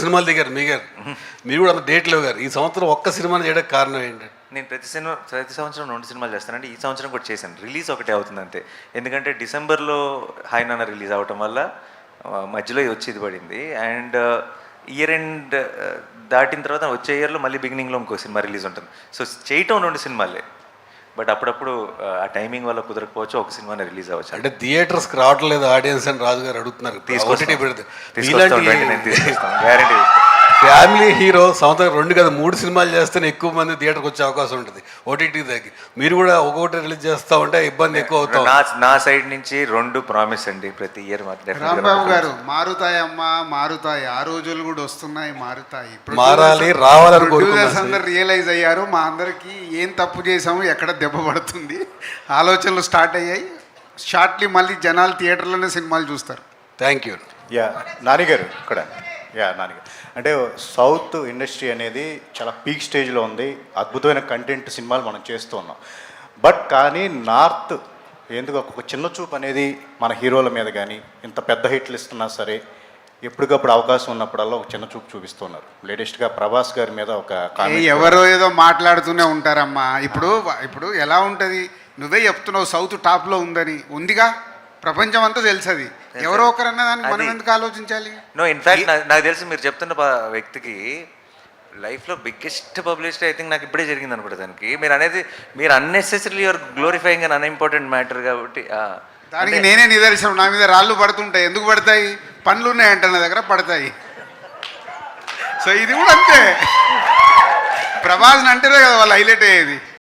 సినిమాలు దిగారు మీరు కూడా అంత డేట్ లేవు గారు. ఈ సంవత్సరం ఒక్క సినిమాని చేయడానికి కారణం ఏంటంటే నేను ప్రతి సంవత్సరం 2 సినిమాలు చేస్తానంటే ఈ సంవత్సరం కూడా చేశాను. రిలీజ్ ఒకటే అవుతుంది అంతే. ఎందుకంటే డిసెంబర్లో హాయ్ నాన్న రిలీజ్ అవటం వల్ల మధ్యలో వచ్చేది పడింది. అండ్ ఇయర్ ఎండ్ దాటిన తర్వాత వచ్చే ఇయర్లో మళ్ళీ బిగినింగ్లో ఇంకో సినిమా రిలీజ్ ఉంటుంది. సో చేయటం 2 సినిమాలే. బట్ అప్పుడప్పుడు ఆ టైమింగ్ వల్ల కుదరకపోవచ్చు, ఒక సినిమానే రిలీజ్ అవ్వచ్చు. అంటే థియేటర్స్కి రావట్లేదు ఆడియన్స్ అని రాజు గారు అడుగుతున్నారు. గ్యారెంటీ. ఫ్యామిలీ హీరో సంవత్సరం 2 కదా 3 సినిమాలు చేస్తేనే ఎక్కువ మంది థియేటర్కి వచ్చే అవకాశం ఉంటుంది. ఓటీటీ దగ్గర మీరు కూడా ఒక్కొక్కటి రిలీజ్ చేస్తూ ఉంటే ఇబ్బంది ఎక్కువ అవుతుంది. నా సైడ్ నుంచి 2 ప్రామిస్ అండి ప్రతి ఇయర్. రాంబాబు గారు మారుతాయమ్మా మారుతాయి, ఆ రోజులు కూడా వస్తున్నాయి మారుతాయి, మారాలి రావాలని ప్రొడ్యూసర్స్ అందరు రియలైజ్ అయ్యారు. మా అందరికీ ఏం తప్పు చేసాము, ఎక్కడ దెబ్బ పడుతుంది, ఆలోచనలు స్టార్ట్ అయ్యాయి. షార్ట్లీ మళ్ళీ జనాలు థియేటర్లోనే సినిమాలు చూస్తారు. Thank you. నానిగారు ఇక్కడ నానిగారు అంటే సౌత్ ఇండస్ట్రీ అనేది చాలా పీక్ స్టేజ్లో ఉంది. అద్భుతమైన కంటెంట్ సినిమాలు మనం చేస్తూ ఉన్నాం. బట్ కానీ నార్త్ ఎందుకు ఒక చిన్న చూపు అనేది మన హీరోల మీద కానీ ఇంత పెద్ద హిట్లు ఇస్తున్నా సరే ఎప్పటికప్పుడు అవకాశం ఉన్నప్పుడల్లా ఒక చిన్న చూపు చూపిస్తున్నారు. లేటెస్ట్గా ప్రభాస్ గారి మీద ఒక ఎవరో ఏదో మాట్లాడుతూనే ఉంటారమ్మా. ఇప్పుడు ఎలా ఉంటుంది, నువ్వే చెప్తున్నావు సౌత్ టాప్లో ఉందని. ఉందిగా, ప్రపంచం అంతా తెలుసు. అది ఎవరో ఒకరన్నా దాన్ని మనం ఎందుకు ఆలోచించాలి? నో, ఇన్ఫ్యాక్ట్ నాకు తెలిసి మీరు చెప్తున్న వ్యక్తికి లైఫ్లో బిగ్గెస్ట్ పబ్లిసిటీ ఐ థింక్ నాకు ఇప్పుడే జరిగింది అనుకుంటా. దానికి మీరు unnecessary your glorifying and unimportant matter కాబట్టి దానికి నేనే నిదర్శనం. నా మీద రాళ్ళు పడుతుంటాయి. ఎందుకు పడతాయి? పనులు ఉన్నాయంట నా దగ్గర, పడతాయి. సో ఇది కూడా అంతే. ప్రభాస్ అంటేనే కదా వాళ్ళు హైలైట్ అయ్యేది.